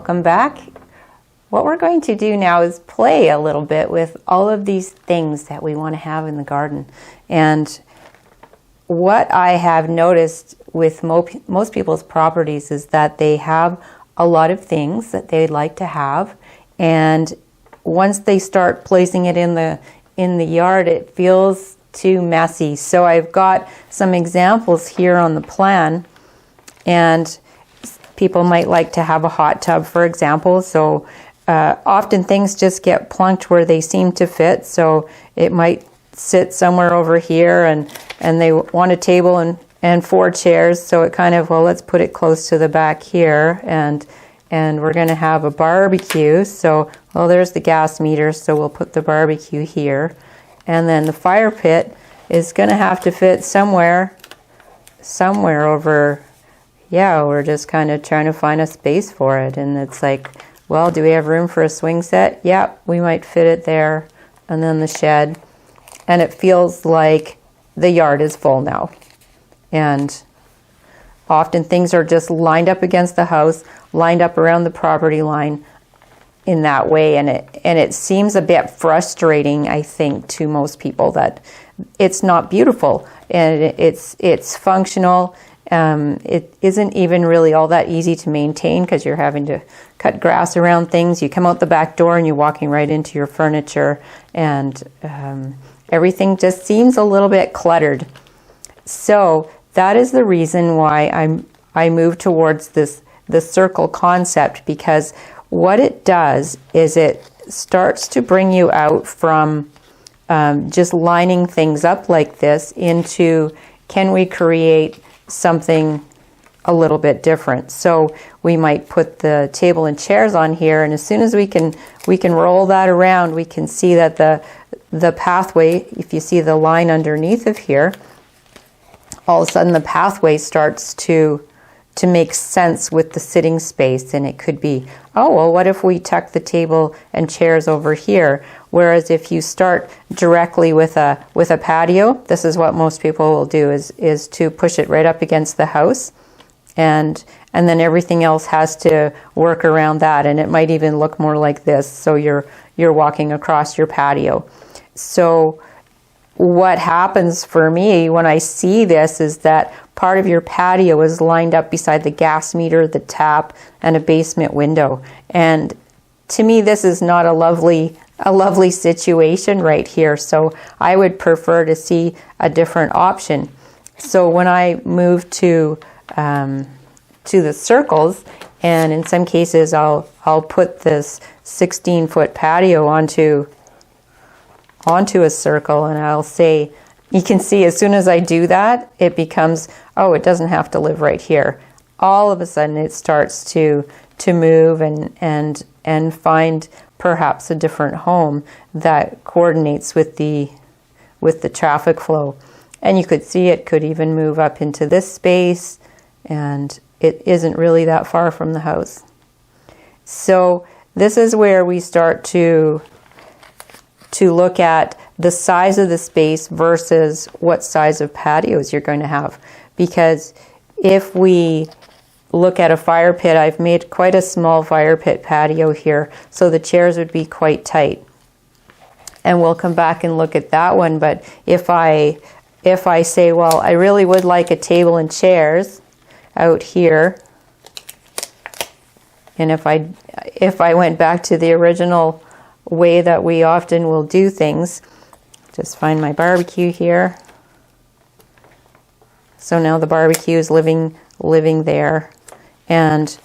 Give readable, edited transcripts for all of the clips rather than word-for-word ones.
welcome back. What we're going to do now is play a little bit with all of these things that we want to have in the garden. And what I have noticed with most people's properties is that they have a lot of things that they'd like to have, and once they start placing it in the yard, it feels too messy. So I've got some examples here on the plan, and people might like to have a hot tub, for example. So often things just get plunked where they seem to fit. So it might sit somewhere over here, and they want a table and 4 chairs. So it kind of, well, let's put it close to the back here, and we're going to have a barbecue. So, well, there's the gas meter, so we'll put the barbecue here. And then the fire pit is going to have to fit somewhere over. Yeah, we're just kind of trying to find a space for it. And it's like, well, do we have room for a swing set? Yeah, we might fit it there. And then the shed. And it feels like the yard is full now. And often things are just lined up against the house, lined up around the property line in that way. And it seems a bit frustrating, I think, to most people that it's not beautiful. And it's functional. It isn't even really all that easy to maintain because you're having to cut grass around things. You come out the back door and you're walking right into your furniture, and everything just seems a little bit cluttered. So that is the reason why I moved towards the circle concept, because what it does is it starts to bring you out from just lining things up like this into, can we create something a little bit different? So we might put the table and chairs on here, and as soon as we can roll that around, we can see that the pathway, if you see the line underneath of here, all of a sudden the pathway starts to make sense with the sitting space. And it could be, oh, well, what if we tuck the table and chairs over here? Whereas if you start directly with a patio, this is what most people will do, is to push it right up against the house, and then everything else has to work around that. And it might even look more like this. So you're walking across your patio. So what happens for me when I see this is that part of your patio is lined up beside the gas meter, the tap, and a basement window. And to me, this is not a lovely situation right here. So I would prefer to see a different option. So when I moved to the circles, and in some cases I'll put this 16-foot patio onto a circle, and I'll say, you can see as soon as I do that, it becomes, oh, it doesn't have to live right here. All of a sudden it starts to move and find perhaps a different home that coordinates with the traffic flow. And you could see it could even move up into this space, and it isn't really that far from the house. So this is where we start to look at the size of the space versus what size of patios you're going to have. Because if we look at a fire pit, I've made quite a small fire pit patio here, so the chairs would be quite tight. And we'll come back and look at that one. But if I say, well, I really would like a table and chairs out here, and if I went back to the original way that we often will do things, just find my barbecue here. So now the barbecue is living there, and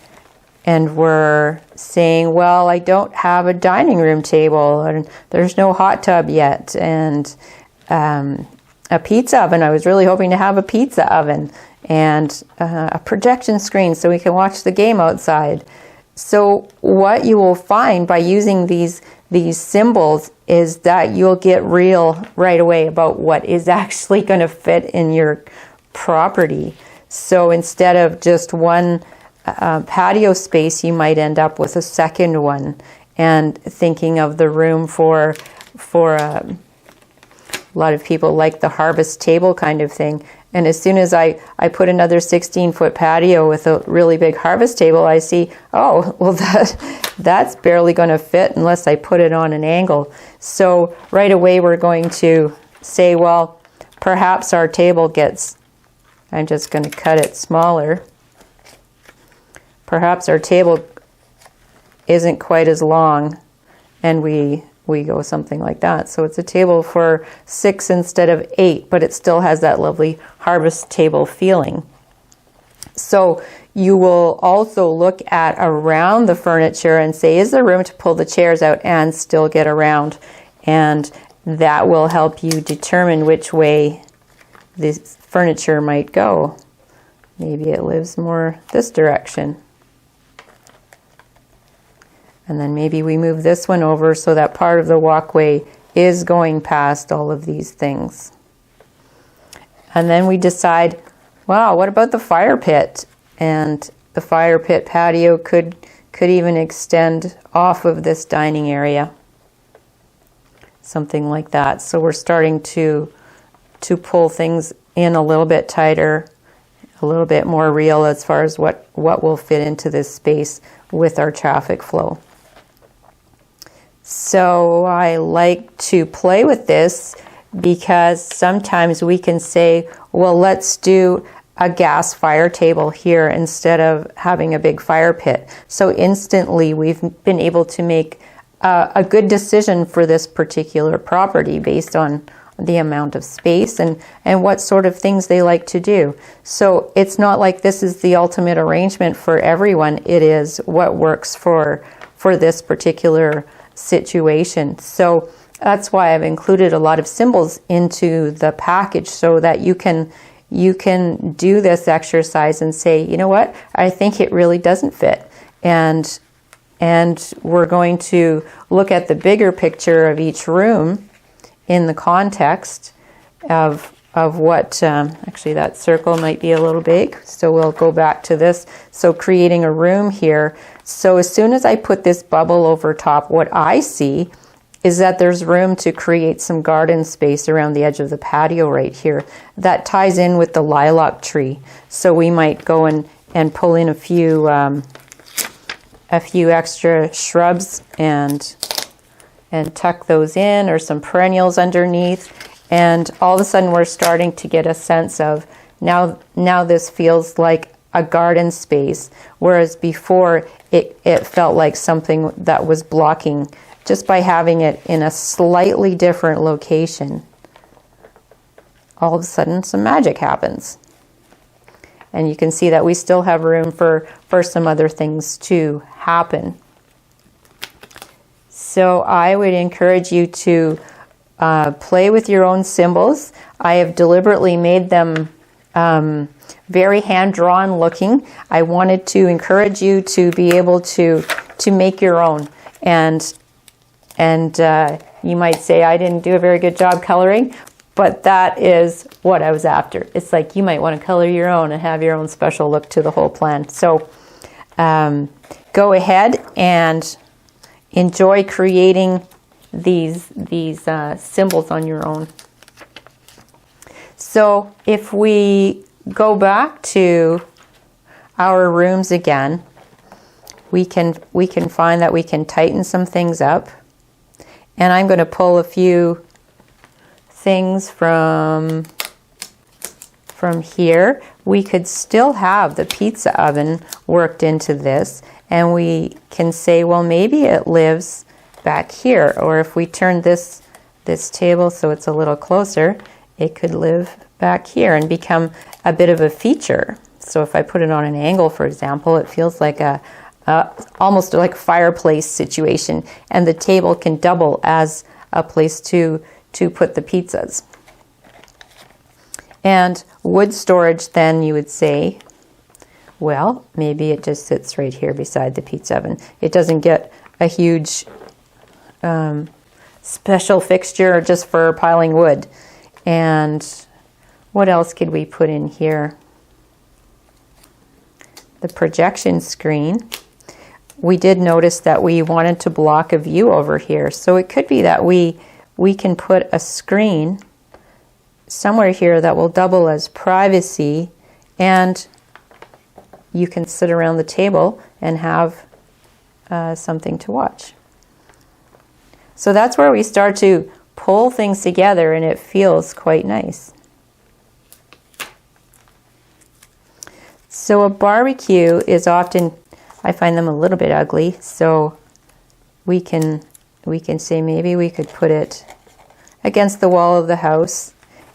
we're saying, well, I don't have a dining room table, and there's no hot tub yet, and a pizza oven. I was really hoping to have a pizza oven, and a projection screen so we can watch the game outside. So what you will find by using these symbols is that you'll get real right away about what is actually going to fit in your property. So instead of just one patio space, you might end up with a second one, and thinking of the room for a lot of people like the harvest table kind of thing. And as soon as I put another 16-foot patio with a really big harvest table, I see, oh, well, that's barely going to fit unless I put it on an angle. So right away we're going to say, well, perhaps our table gets, I'm just going to cut it smaller. Perhaps our table isn't quite as long, and we go something like that. So it's a table for 6 instead of 8, but it still has that lovely harvest table feeling. So you will also look at around the furniture and say, is there room to pull the chairs out and still get around? And that will help you determine which way this furniture might go. Maybe it lives more this direction. And then maybe we move this one over so that part of the walkway is going past all of these things. And then we decide, wow, what about the fire pit? And the fire pit patio could even extend off of this dining area. Something like that. So we're starting to pull things in a little bit tighter, a little bit more real as far as what will fit into this space with our traffic flow. So I like to play with this because sometimes we can say, well, let's do a gas fire table here instead of having a big fire pit. So instantly we've been able to make a good decision for this particular property based on the amount of space and what sort of things they like to do. So it's not like this is the ultimate arrangement for everyone. It is what works for this particular situation. So that's why I've included a lot of symbols into the package so that you can do this exercise and say, you know what, I think it really doesn't fit. And we're going to look at the bigger picture of each room in the context of what, actually that circle might be a little big, so we'll go back to this. So creating a room here. So as soon as I put this bubble over top, what I see is that there's room to create some garden space around the edge of the patio right here. That ties in with the lilac tree. So we might go and pull in a few extra shrubs and tuck those in, or some perennials underneath. And all of a sudden we're starting to get a sense of now this feels like a garden space, whereas before it felt like something that was blocking. Just by having it in a slightly different location, all of a sudden some magic happens. And you can see that we still have room for some other things to happen. So I would encourage you to play with your own symbols. I have deliberately made them very hand-drawn looking. I wanted to encourage you to be able to make your own. And you might say, I didn't do a very good job coloring, but that is what I was after. It's like you might want to color your own and have your own special look to the whole plan. So go ahead and enjoy creating these symbols on your own. So if we go back to our rooms again, we can find that we can tighten some things up. And I'm going to pull a few things from here. We could still have the pizza oven worked into this, and we can say, well, maybe it lives back here. Or if we turn this table so it's a little closer, it could live back here and become a bit of a feature. So if I put it on an angle, for example, it feels like almost like a fireplace situation, and the table can double as a place to put the pizzas. And wood storage, then you would say, well, maybe it just sits right here beside the pizza oven. It doesn't get a huge special fixture just for piling wood. And what else could we put in here? The projection screen. We did notice that we wanted to block a view over here. So it could be that we can put a screen somewhere here that will double as privacy, and you can sit around the table and have something to watch. So that's where we start to pull things together, and it feels quite nice. So a barbecue is often, I find them a little bit ugly, so we can say maybe we could put it against the wall of the house,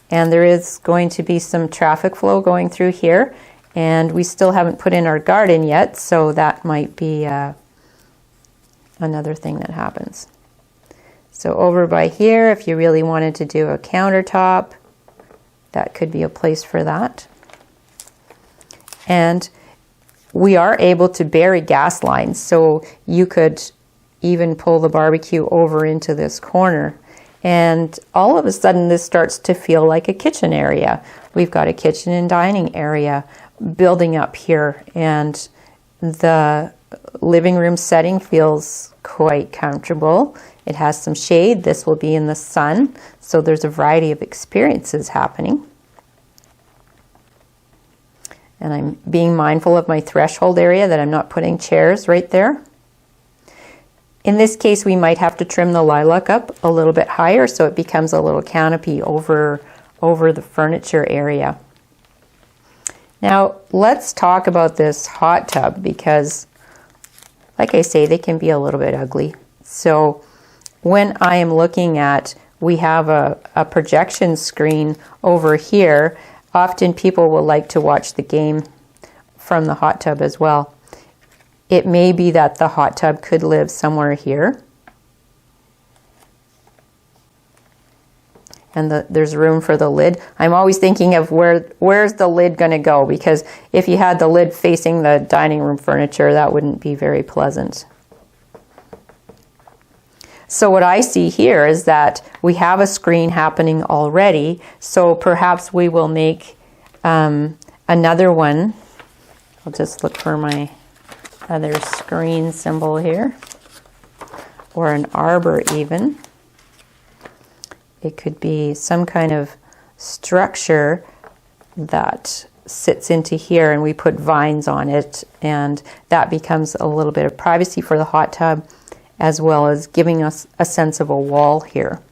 and there is going to be some traffic flow going through here, and we still haven't put in our garden yet, so that might be another thing that happens. So over by here, if you really wanted to do a countertop, that could be a place for that. And we are able to bury gas lines, so you could even pull the barbecue over into this corner. And all of a sudden, this starts to feel like a kitchen area. We've got a kitchen and dining area building up here, and the living room setting feels quite comfortable. It has some shade. This will be in the sun, so there's a variety of experiences happening. And I'm being mindful of my threshold area, that I'm not putting chairs right there. In this case, we might have to trim the lilac up a little bit higher so it becomes a little canopy over the furniture area. Now, let's talk about this hot tub, because, like I say, they can be a little bit ugly. So when I am looking at, we have a projection screen over here. Often people will like to watch the game from the hot tub as well. It may be that the hot tub could live somewhere here. And there's room for the lid. I'm always thinking of where's the lid going to go, because if you had the lid facing the dining room furniture, that wouldn't be very pleasant. So what I see here is that we have a screen happening already, so perhaps we will make another one. I'll just look for my other screen symbol here, or an arbor even. It could be some kind of structure that sits into here, and we put vines on it, and that becomes a little bit of privacy for the hot tub, as well as giving us a sense of a wall here.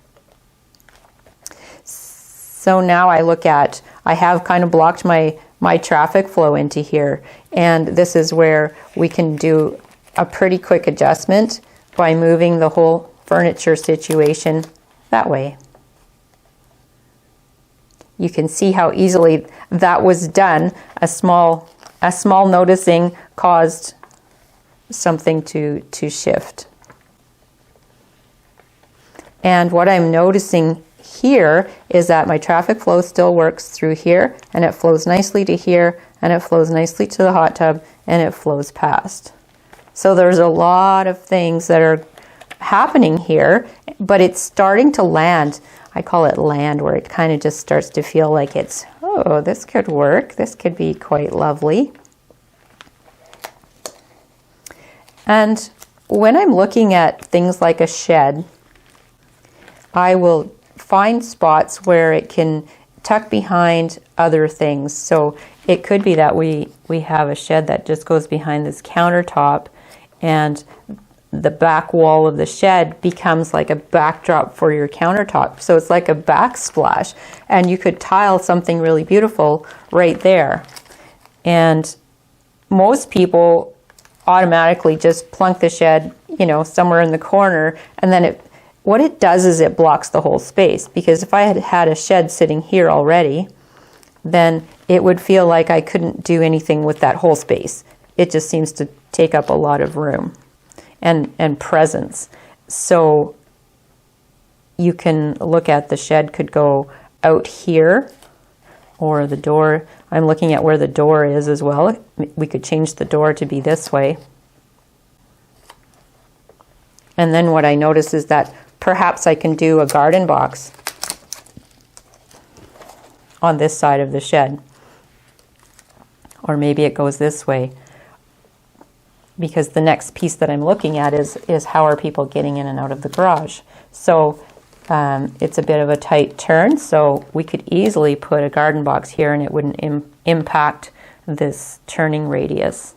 So now I look at, I have kind of blocked my traffic flow into here, and this is where we can do a pretty quick adjustment by moving the whole furniture situation that way. You can see how easily that was done. A small noticing caused something to shift. And what I'm noticing here is that my traffic flow still works through here, and it flows nicely to here, and it flows nicely to the hot tub, and it flows past. So there's a lot of things that are happening here, but it's starting to land. I call it land, where it kind of just starts to feel like it's, oh, this could work. This could be quite lovely. And when I'm looking at things like a shed, I will find spots where it can tuck behind other things. So it could be that we have a shed that just goes behind this countertop, and the back wall of the shed becomes like a backdrop for your countertop. So it's like a backsplash, and you could tile something really beautiful right there. And most people automatically just plunk the shed, somewhere in the corner, and then what it does is it blocks the whole space, because if I had had a shed sitting here already, then it would feel like I couldn't do anything with that whole space. It just seems to take up a lot of room and presence. So you can look at the shed could go out here, or the door. I'm looking at where the door is as well. We could change the door to be this way. And then what I notice is that perhaps I can do a garden box on this side of the shed. Or maybe it goes this way. Because the next piece that I'm looking at is how are people getting in and out of the garage. So It's a bit of a tight turn, so we could easily put a garden box here and it wouldn't impact this turning radius.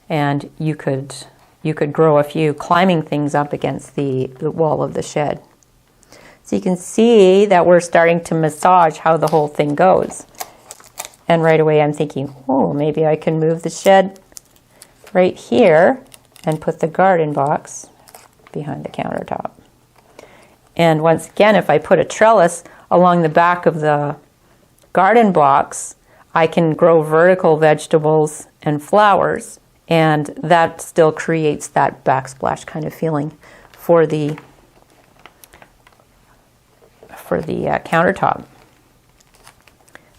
And you could grow a few climbing things up against the wall of the shed. So you can see that we're starting to massage how the whole thing goes. And right away I'm thinking, oh, maybe I can move the shed right here and put the garden box behind the countertop. And once again, if I put a trellis along the back of the garden box, I can grow vertical vegetables and flowers, and that still creates that backsplash kind of feeling for the countertop.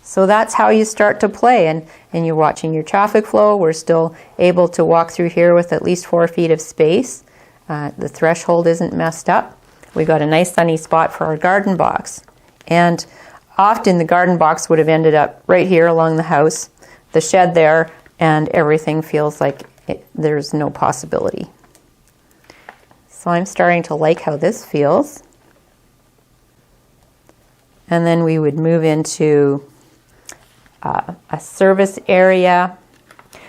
So that's how you start to play, and you're watching your traffic flow. We're still able to walk through here with at least 4 feet of space. The threshold isn't messed up. We got a nice sunny spot for our garden box. And often the garden box would have ended up right here along the house, the shed there, and everything feels like there's no possibility. So I'm starting to like how this feels. And then we would move into a service area.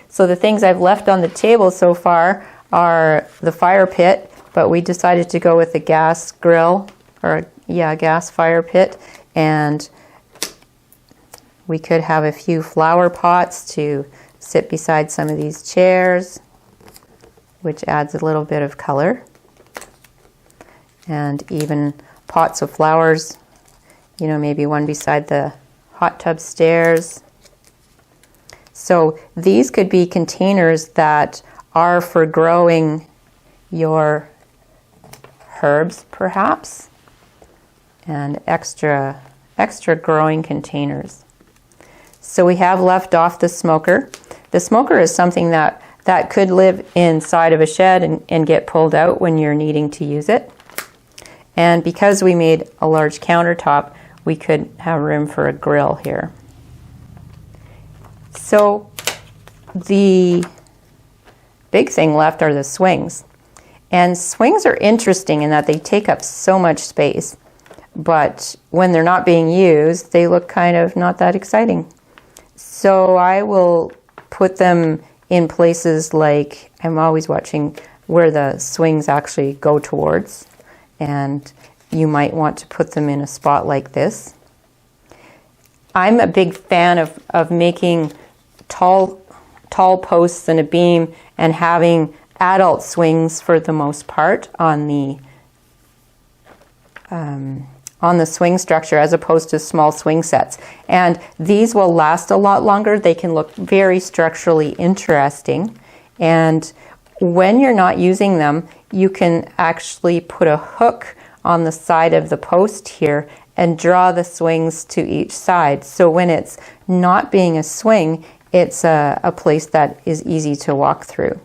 So the things I've left on the table so far are the fire pit, but we decided to go with a gas grill, or gas fire pit, and we could have a few flower pots to sit beside some of these chairs, which adds a little bit of color, and even pots of flowers, you know, maybe one beside the hot tub stairs. So these could be containers that are for growing your herbs, perhaps, and extra growing containers. So we have left off the smoker. The smoker is something that could live inside of a shed and get pulled out when you're needing to use it. And because we made a large countertop, we could have room for a grill here. So the big thing left are the swings. And swings are interesting in that they take up so much space, but when they're not being used, they look kind of not that exciting. So I will put them in places like, I'm always watching where the swings actually go towards, and you might want to put them in a spot like this. I'm a big fan of making tall posts and a beam and having adult swings for the most part on the swing structure, as opposed to small swing sets. And these will last a lot longer. They can look very structurally interesting. And when you're not using them, you can actually put a hook on the side of the post here and draw the swings to each side. So when it's not being a swing, it's a place that is easy to walk through.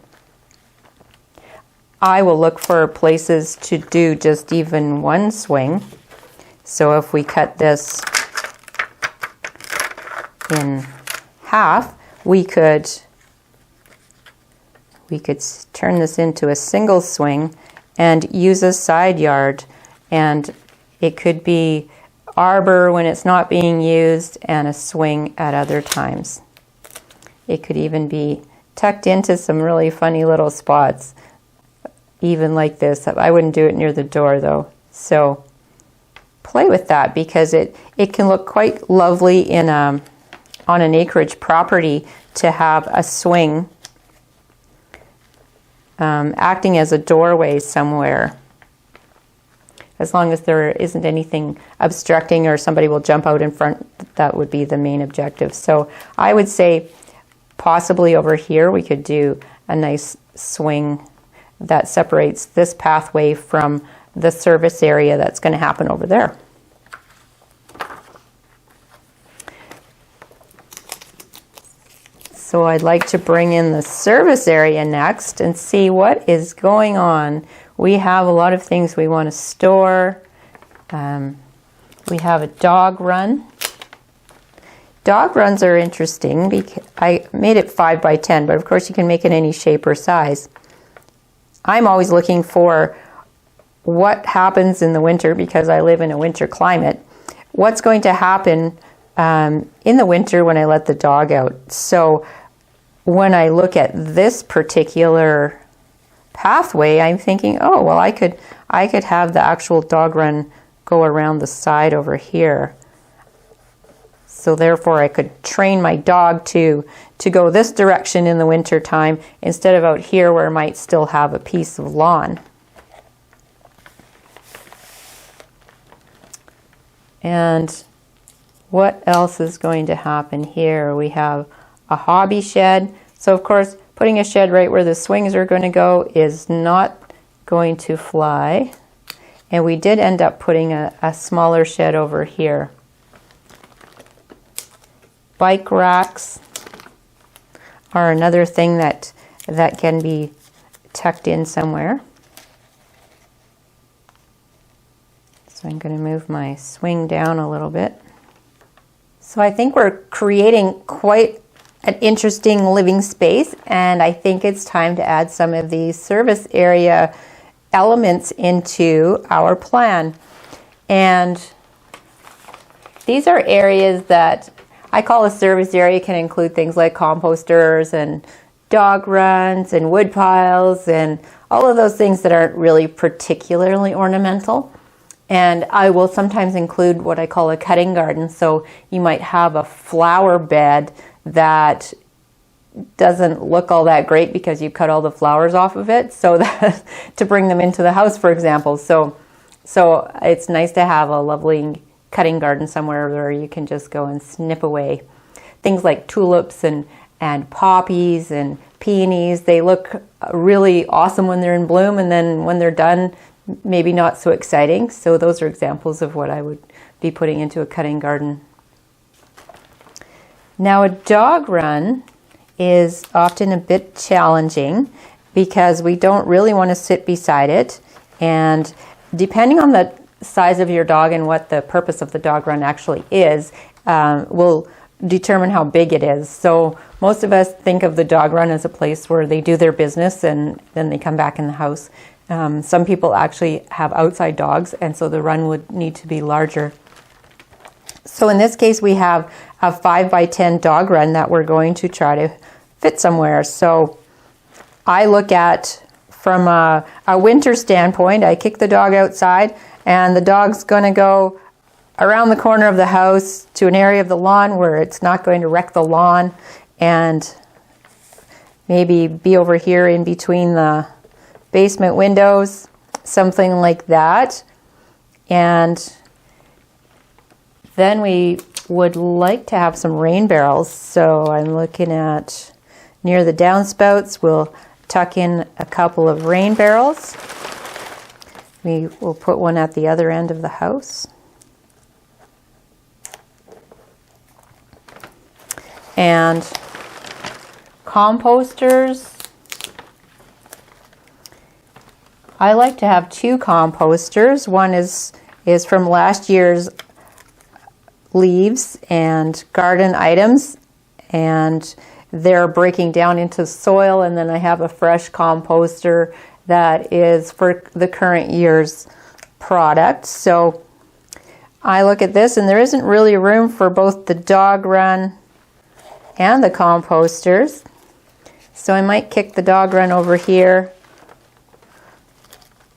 I will look for places to do just even one swing. So if we cut this in half, we could turn this into a single swing and use a side yard, and it could be arbor when it's not being used and a swing at other times. It could even be tucked into some really funny little spots, even like this. I wouldn't do it near the door though. So play with that, because it can look quite lovely in on an acreage property to have a swing acting as a doorway somewhere. As long as there isn't anything obstructing or somebody will jump out in front, that would be the main objective. So I would say possibly over here we could do a nice swing that separates this pathway from the service area that's going to happen over there. So I'd like to bring in the service area next and see what is going on. We have a lot of things we want to store. We have a dog run. Dog runs are interesting because I made it 5 by 10, but of course you can make it any shape or size. I'm always looking for what happens in the winter, because I live in a winter climate, what's going to happen in the winter when I let the dog out. So when I look at this particular pathway, I'm thinking, oh, well, I could have the actual dog run go around the side over here. So therefore I could train my dog to go this direction in the winter time instead of out here where I might still have a piece of lawn. And what else is going to happen here? We have a hobby shed. So of course, putting a shed right where the swings are going to go is not going to fly. And we did end up putting a smaller shed over here. Bike racks are another thing that can be tucked in somewhere. So I'm going to move my swing down a little bit. So I think we're creating quite an interesting living space, and I think it's time to add some of these service area elements into our plan. And these are areas that I call a service area. Can include things like composters and dog runs and wood piles and all of those things that aren't really particularly ornamental. And I will sometimes include what I call a cutting garden. So you might have a flower bed that doesn't look all that great because you cut all the flowers off of it, so that to bring them into the house, for example. So it's nice to have a lovely cutting garden somewhere where you can just go and snip away things like tulips and poppies and peonies. They look really awesome when they're in bloom, and then when they're done, maybe not so exciting. So those are examples of what I would be putting into a cutting garden. Now, a dog run is often a bit challenging because we don't really want to sit beside it, and depending on the size of your dog and what the purpose of the dog run actually is will determine how big it is. So most of us think of the dog run as a place where they do their business and then they come back in the house. Some people actually have outside dogs, and so the run would need to be larger. So in this case, we have a 5x10 dog run that we're going to try to fit somewhere. So I look at, from a winter standpoint, I kick the dog outside, and the dog's going to go around the corner of the house to an area of the lawn where it's not going to wreck the lawn, and maybe be over here in between the basement windows, something like that. And then we would like to have some rain barrels. So I'm looking at near the downspouts, we'll tuck in a couple of rain barrels. We will put one at the other end of the house. And composters. I like to have two composters. One is from last year's leaves and garden items, and they're breaking down into soil, and then I have a fresh composter that is for the current year's product. So I look at this, and there isn't really room for both the dog run and the composters. So I might kick the dog run over here,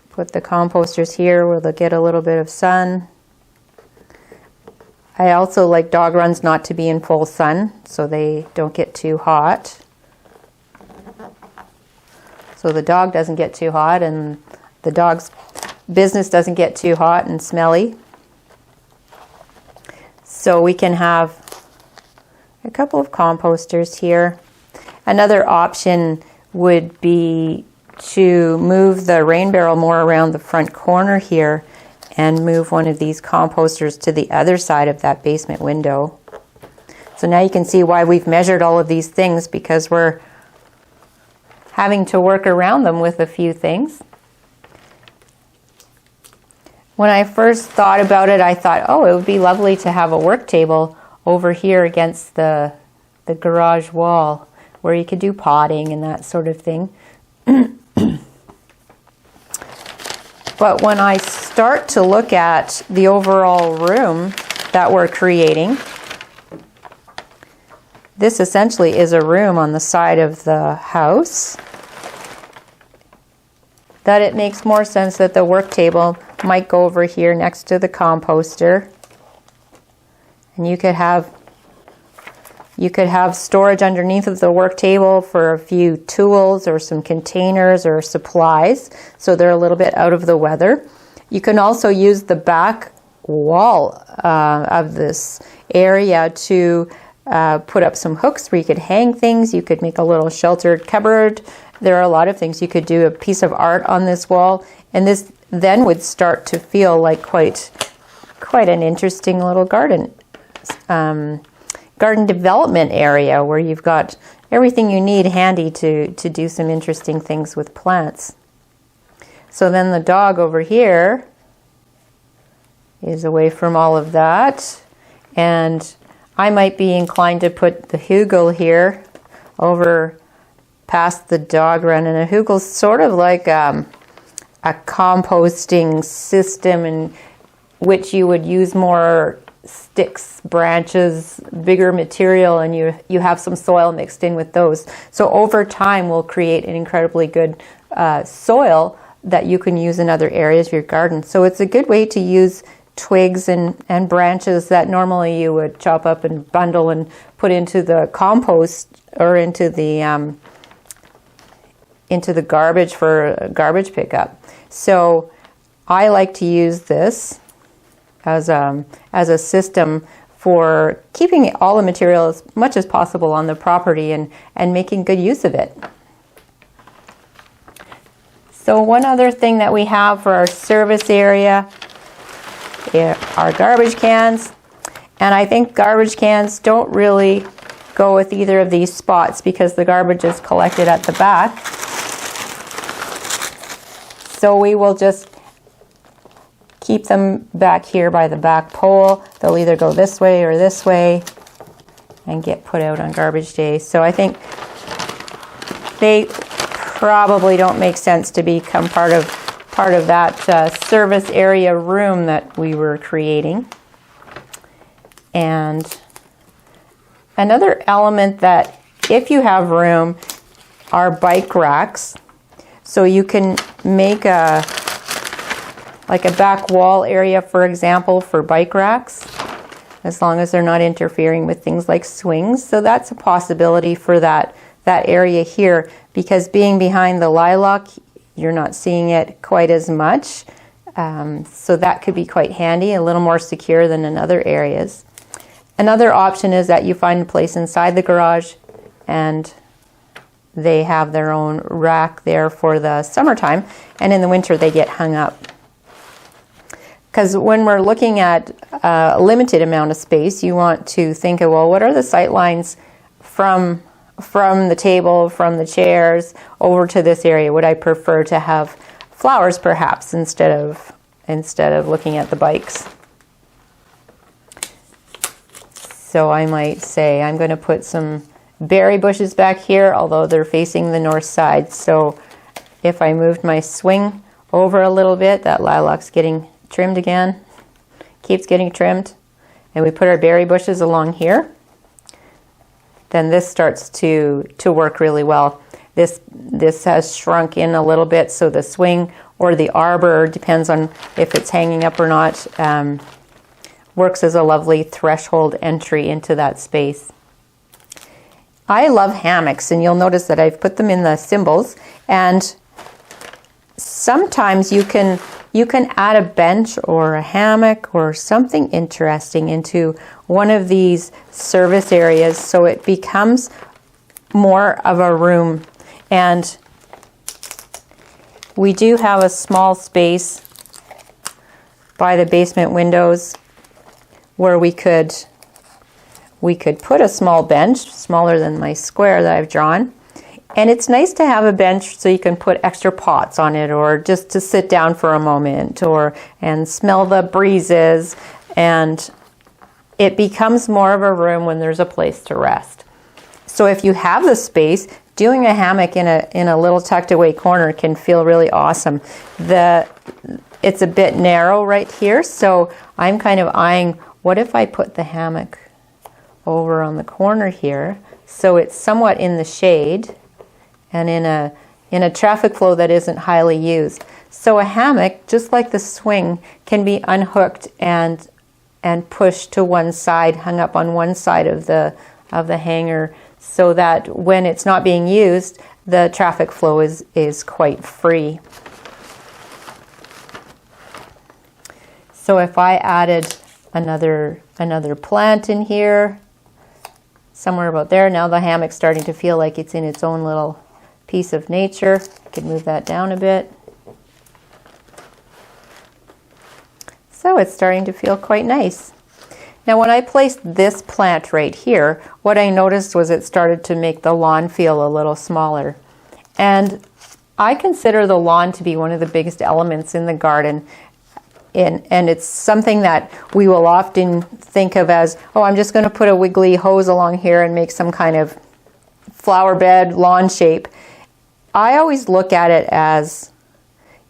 put the composters here where they'll get a little bit of sun. I also like dog runs not to be in full sun so they don't get too hot. So the dog doesn't get too hot and the dog's business doesn't get too hot and smelly. So we can have a couple of composters here. Another option would be to move the rain barrel more around the front corner here and move one of these composters to the other side of that basement window. So now you can see why we've measured all of these things, because we're having to work around them with a few things. When I first thought about it, I thought, oh, it would be lovely to have a work table over here against the garage wall where you could do potting and that sort of thing. But when I start to look at the overall room that we're creating, this essentially is a room on the side of the house, that it makes more sense that the work table might go over here next to the composter. And you could have storage underneath of the work table for a few tools or some containers or supplies, so they're a little bit out of the weather. You can also use the back wall of this area to put up some hooks where you could hang things. You could make a little sheltered cupboard. There are a lot of things. You could do a piece of art on this wall, and this then would start to feel like quite an interesting little garden development area where you've got everything you need handy to do some interesting things with plants. So then the dog over here is away from all of that, and I might be inclined to put the hugel here over past the dog run. And a hugel's sort of like a composting system in which you would use more sticks, branches, bigger material, and you have some soil mixed in with those. So over time we'll create an incredibly good soil that you can use in other areas of your garden. So it's a good way to use twigs and branches that normally you would chop up and bundle and put into the compost or into the garbage for garbage pickup. So I like to use this as a system for keeping all the material as much as possible on the property and making good use of it. So one other thing that we have for our service area are garbage cans. And I think garbage cans don't really go with either of these spots because the garbage is collected at the back. So we will just keep them back here by the back pole. They'll either go this way or this way and get put out on garbage day. So I think they probably don't make sense to become part of that service area room that we were creating. And another element that, if you have room, are bike racks. So you can make like a back wall area, for example, for bike racks, as long as they're not interfering with things like swings. So that's a possibility for that area here, because being behind the lilac, you're not seeing it quite as much. So that could be quite handy, a little more secure than in other areas. Another option is that you find a place inside the garage and they have their own rack there for the summertime, and in the winter they get hung up. Because when we're looking at a limited amount of space, you want to think of, well, what are the sight lines from the table, from the chairs, over to this area? Would I prefer to have flowers perhaps instead of looking at the bikes? So I might say I'm going to put some berry bushes back here, although they're facing the north side. So if I moved my swing over a little bit, that lilac's getting trimmed again, keeps getting trimmed, and we put our berry bushes along here, then this starts to work really well. This has shrunk in a little bit, so the swing or the arbor, depends on if it's hanging up or not, works as a lovely threshold entry into that space. I love hammocks, and you'll notice that I've put them in the symbols, and sometimes you can add a bench or a hammock or something interesting into one of these service areas so it becomes more of a room. And we do have a small space by the basement windows where we could put a small bench, smaller than my square that I've drawn. And it's nice to have a bench so you can put extra pots on it, or just to sit down for a moment and smell the breezes, and it becomes more of a room when there's a place to rest. So if you have the space, doing a hammock in a little tucked away corner can feel really awesome. The it's a bit narrow right here, so I'm kind of eyeing, what if I put the hammock over on the corner here so it's somewhat in the shade and in a traffic flow that isn't highly used. So a hammock, just like the swing, can be unhooked and pushed to one side, hung up on one side of the hanger, so that when it's not being used, the traffic flow is quite free. So if I added another plant in here, somewhere about there, now the hammock's starting to feel like it's in its own little piece of nature. I could move that down a bit. So it's starting to feel quite nice. Now when I placed this plant right here, what I noticed was it started to make the lawn feel a little smaller. And I consider the lawn to be one of the biggest elements in the garden. And it's something that we will often think of as, oh, I'm just going to put a wiggly hose along here and make some kind of flower bed lawn shape. I always look at it as,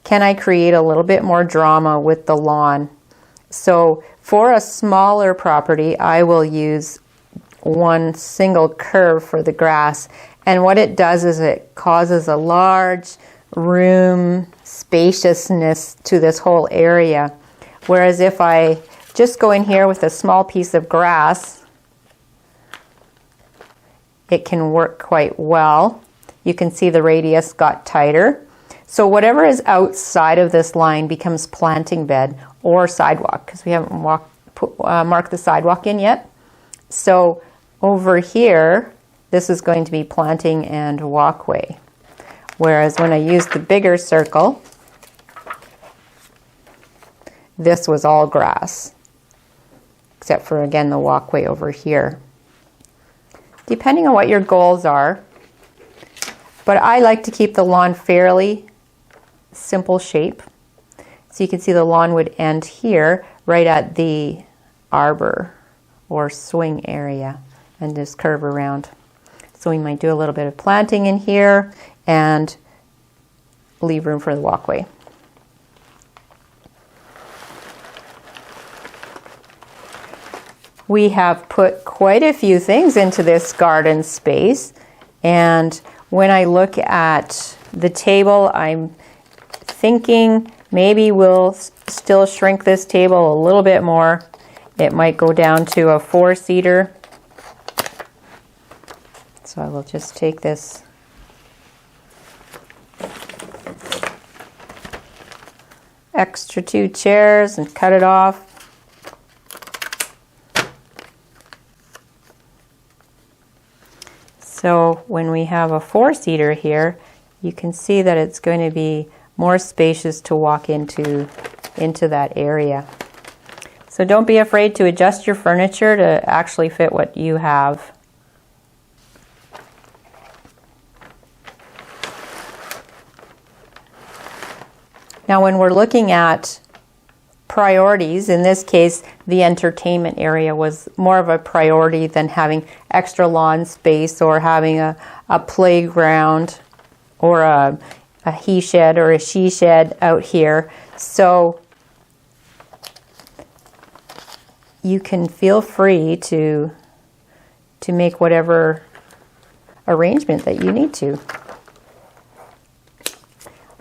can I create a little bit more drama with the lawn? So for a smaller property, I will use one single curve for the grass. And what it does is it causes a large room spaciousness to this whole area. Whereas if I just go in here with a small piece of grass, it can work quite well. You can see the radius got tighter. So whatever is outside of this line becomes planting bed or sidewalk, because we haven't marked the sidewalk in yet. So over here, this is going to be planting and walkway. Whereas when I used the bigger circle, this was all grass, except for, again, the walkway over here. Depending on what your goals are, but I like to keep the lawn fairly simple shape. So you can see the lawn would end here, right at the arbor or swing area, and just curve around. So we might do a little bit of planting in here and leave room for the walkway. We have put quite a few things into this garden space, and when I look at the table, I'm thinking maybe we'll still shrink this table a little bit more. It might go down to a 4-seater. So I will just take this extra 2 chairs and cut it off. So when we have a 4-seater here, you can see that it's going to be more spacious to walk into that area. So don't be afraid to adjust your furniture to actually fit what you have. Now when we're looking at priorities, in this case the entertainment area was more of a priority than having extra lawn space or having a playground or a he shed or a she shed out here. So you can feel free to make whatever arrangement that you need to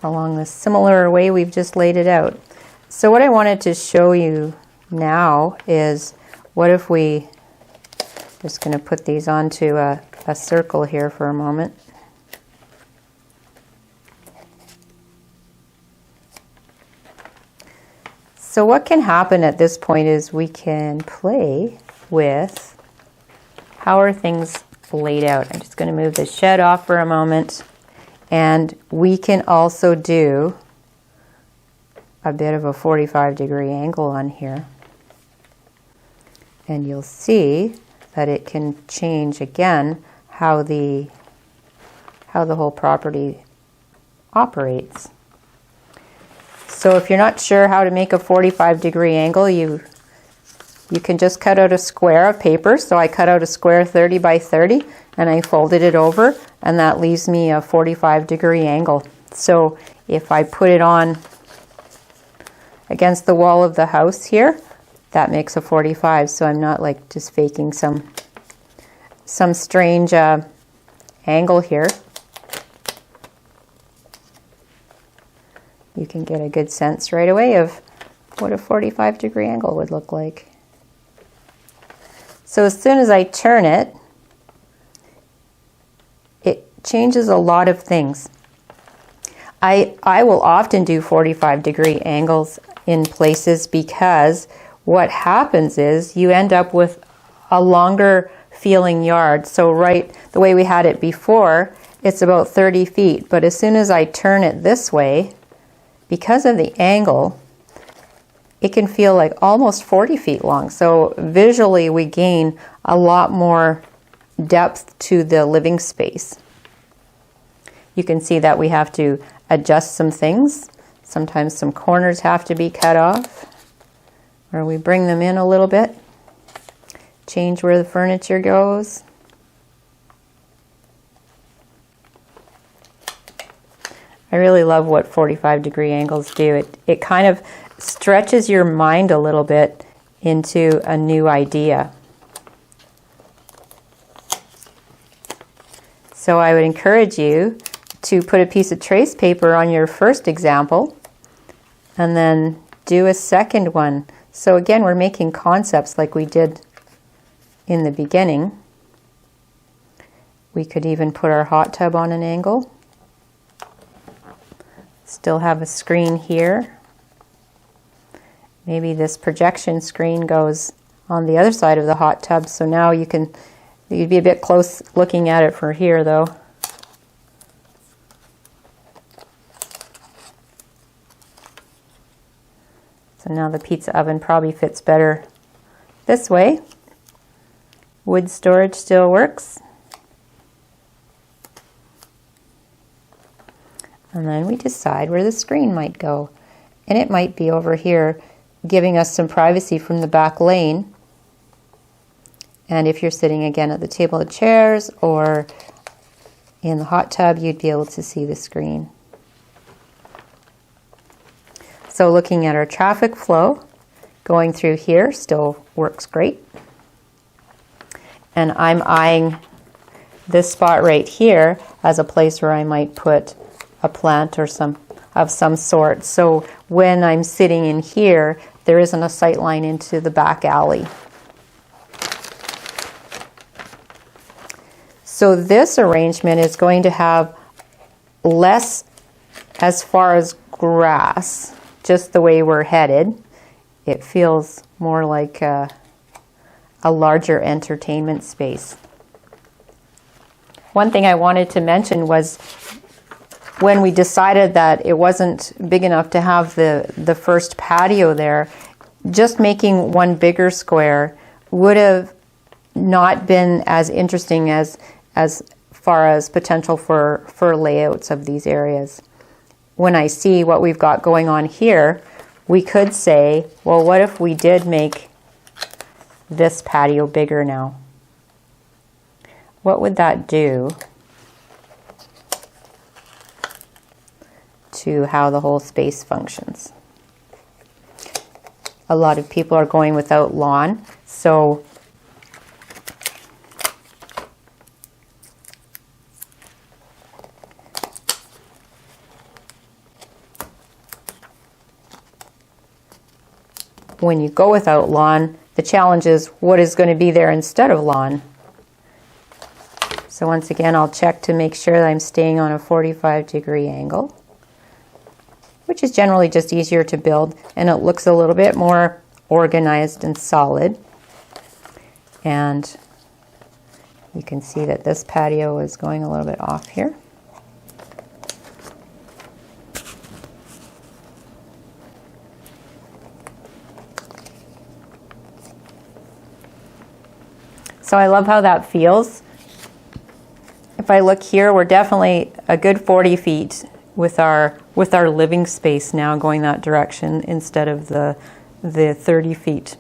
along the similar way we've just laid it out. So what I wanted to show you now is, what if we, just going to put these onto a circle here for a moment. So what can happen at this point is we can play with how are things laid out. I'm just going to move the shed off for a moment, and we can also do a bit of a 45-degree angle on here. And you'll see that it can change again how the whole property operates. So if you're not sure how to make a 45-degree angle, you can just cut out a square of paper. So I cut out a square 30 by 30 and I folded it over, and that leaves me a 45-degree angle. So if I put it on against the wall of the house here, that makes a 45. So I'm not like just faking some strange angle here. You can get a good sense right away of what a 45-degree angle would look like. So as soon as I turn it, it changes a lot of things. I will often do 45-degree angles in places because what happens is you end up with a longer feeling yard. So right, the way we had it before, it's about 30 feet. But as soon as I turn it this way, because of the angle, it can feel like almost 40 feet long. So visually we gain a lot more depth to the living space. You can see that we have to adjust some things. Sometimes some corners have to be cut off, or we bring them in a little bit, change where the furniture goes. I really love what 45-degree angles do. It kind of stretches your mind a little bit into a new idea. So I would encourage you to put a piece of trace paper on your first example and then do a second one. So again, we're making concepts like we did in the beginning. We could even put our hot tub on an angle. Still have a screen here. Maybe this projection screen goes on the other side of the hot tub, so now you'd be a bit close looking at it from here though. So now the pizza oven probably fits better this way. Wood storage still works. And then we decide where the screen might go. And it might be over here, giving us some privacy from the back lane. And if you're sitting again at the table of chairs or in the hot tub, you'd be able to see the screen. So looking at our traffic flow, going through here still works great. And I'm eyeing this spot right here as a place where I might put a plant or some sort. So when I'm sitting in here, there isn't a sight line into the back alley. So this arrangement is going to have less as far as grass, just the way we're headed. It feels more like a larger entertainment space. One thing I wanted to mention was when we decided that it wasn't big enough to have the first patio there, just making one bigger square would have not been as interesting as far as potential for layouts of these areas. When I see what we've got going on here, we could say, well, what if we did make this patio bigger now? What would that do to how the whole space functions? A lot of people are going without lawn, so when you go without lawn, the challenge is what is going to be there instead of lawn. So once again, I'll check to make sure that I'm staying on a 45-degree angle, which is generally just easier to build, and it looks a little bit more organized and solid. And you can see that this patio is going a little bit off here. So I love how that feels. If I look here, we're definitely a good 40 feet with our living space now going that direction instead of the 30 feet,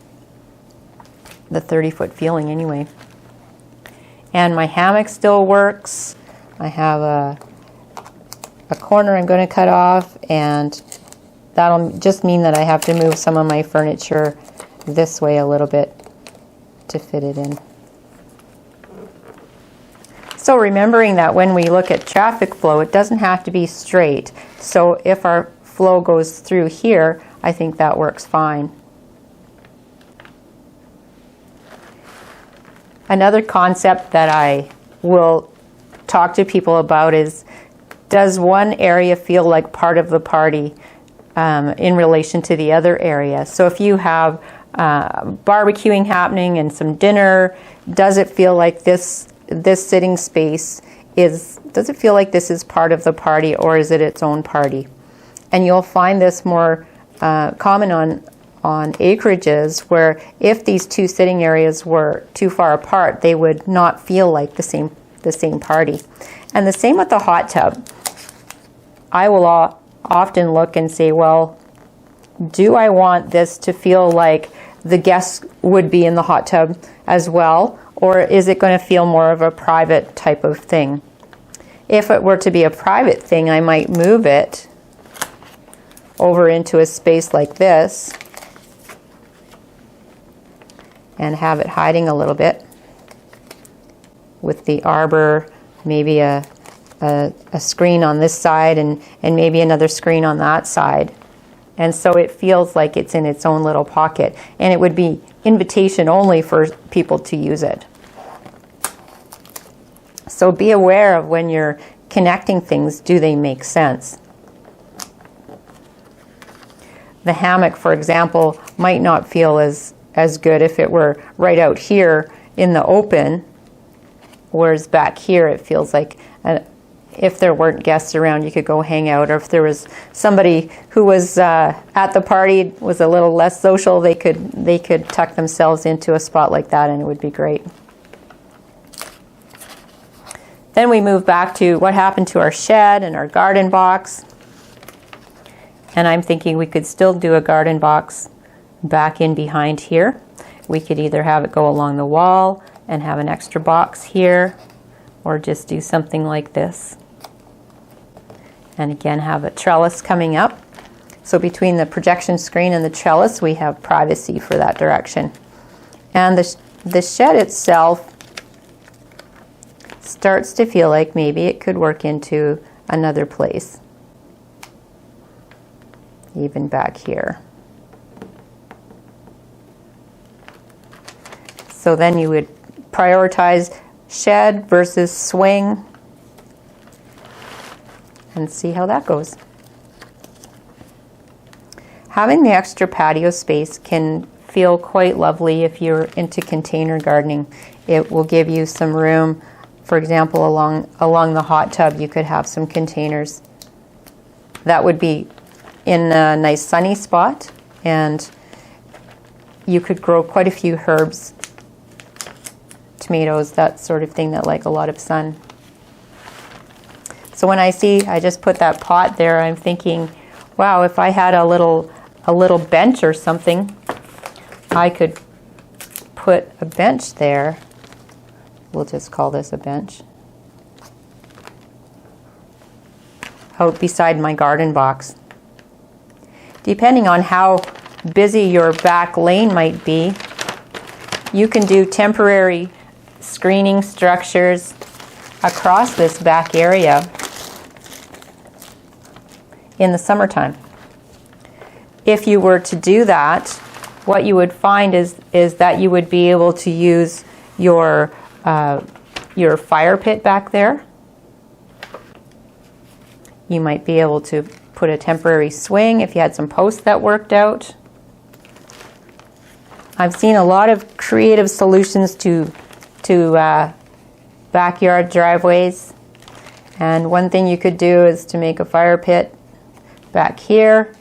the 30-foot feeling anyway. And my hammock still works. I have a corner I'm going to cut off, and that'll just mean that I have to move some of my furniture this way a little bit to fit it in. So remembering that when we look at traffic flow, it doesn't have to be straight. So if our flow goes through here, I think that works fine. Another concept that I will talk to people about is, does one area feel like part of the party in relation to the other area? So if you have barbecuing happening and some dinner, does it feel like this sitting space does it feel like this is part of the party, or is it its own party? And you'll find this more common on acreages, where if these two sitting areas were too far apart, they would not feel like the same party. And the same with the hot tub. I will often look and say, well, do I want this to feel like the guests would be in the hot tub as well, or is it going to feel more of a private type of thing? If it were to be a private thing, I might move it over into a space like this and have it hiding a little bit with the arbor, maybe a screen on this side and maybe another screen on that side. And so it feels like it's in its own little pocket, and it would be invitation only for people to use it. So be aware of when you're connecting things, do they make sense? The hammock, for example, might not feel as good if it were right out here in the open, whereas back here it feels like if there weren't guests around, you could go hang out, or if there was somebody who was at the party, was a little less social, they could tuck themselves into a spot like that, and it would be great. Then we move back to what happened to our shed and our garden box. And I'm thinking we could still do a garden box back in behind here. We could either have it go along the wall and have an extra box here, or just do something like this. And again, have a trellis coming up. So between the projection screen and the trellis, we have privacy for that direction. And the shed itself starts to feel like maybe it could work into another place, even back here. So then you would prioritize shed versus swing and see how that goes. Having the extra patio space can feel quite lovely if you're into container gardening. It will give you some room. For example, along the hot tub, you could have some containers. That would be in a nice sunny spot, and you could grow quite a few herbs, tomatoes, that sort of thing that like a lot of sun. So when I just put that pot there, I'm thinking, wow, if I had a little bench or something, I could put a bench there. We'll just call this a bench. Out beside my garden box. Depending on how busy your back lane might be, you can do temporary screening structures across this back area in the summertime. If you were to do that, what you would find is that you would be able to use your fire pit back there. You might be able to put a temporary swing if you had some posts that worked out. I've seen a lot of creative solutions to backyard driveways. And one thing you could do is to make a fire pit back here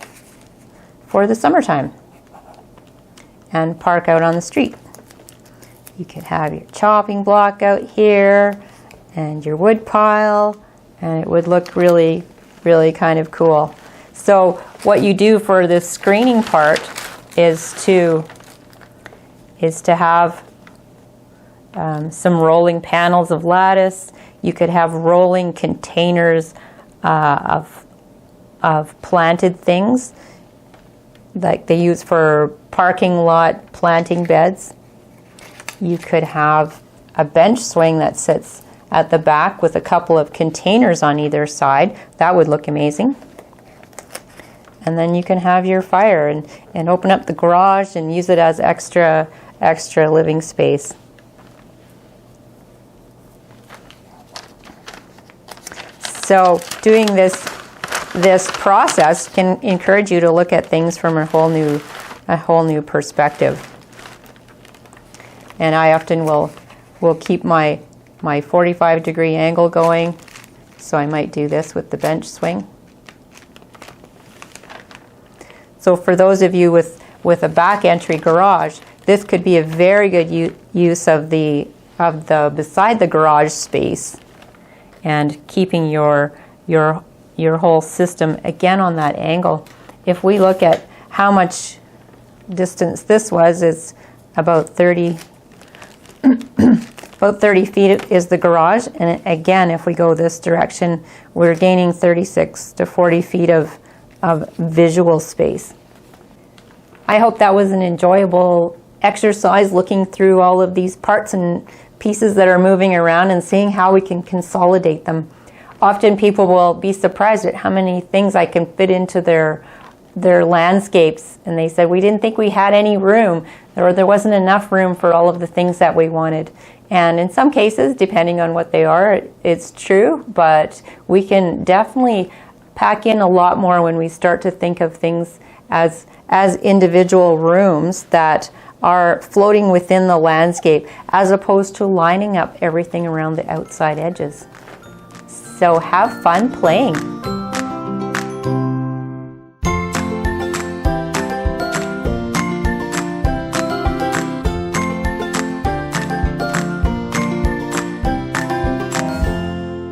for the summertime and park out on the street. You could have your chopping block out here and your wood pile, and it would look really, really kind of cool. So what you do for this screening part is to have some rolling panels of lattice. You could have rolling containers of planted things. like they use for parking lot planting beds. You could have a bench swing that sits at the back with a couple of containers on either side. That would look amazing. And then you can have your fire and open up the garage and use it as extra living space. So doing this process can encourage you to look at things from a whole new perspective. And I often will keep my 45-degree angle going. So I might do this with the bench swing. So for those of you with a back entry garage, this could be a very good use of the beside the garage space, and keeping your whole system again on that angle. If we look at how much distance this was, it's about 30 feet is the garage, and again, if we go this direction, we're gaining 36 to 40 feet of visual space. I hope that was an enjoyable exercise, looking through all of these parts and pieces that are moving around and seeing how we can consolidate them. Often people will be surprised at how many things I can fit into their landscapes, and they said, we didn't think we had any room, or there wasn't enough room for all of the things that we wanted. And in some cases, depending on what they are, it's true, but we can definitely pack in a lot more when we start to think of things as individual rooms that are floating within the landscape, as opposed to lining up everything around the outside edges. So have fun playing.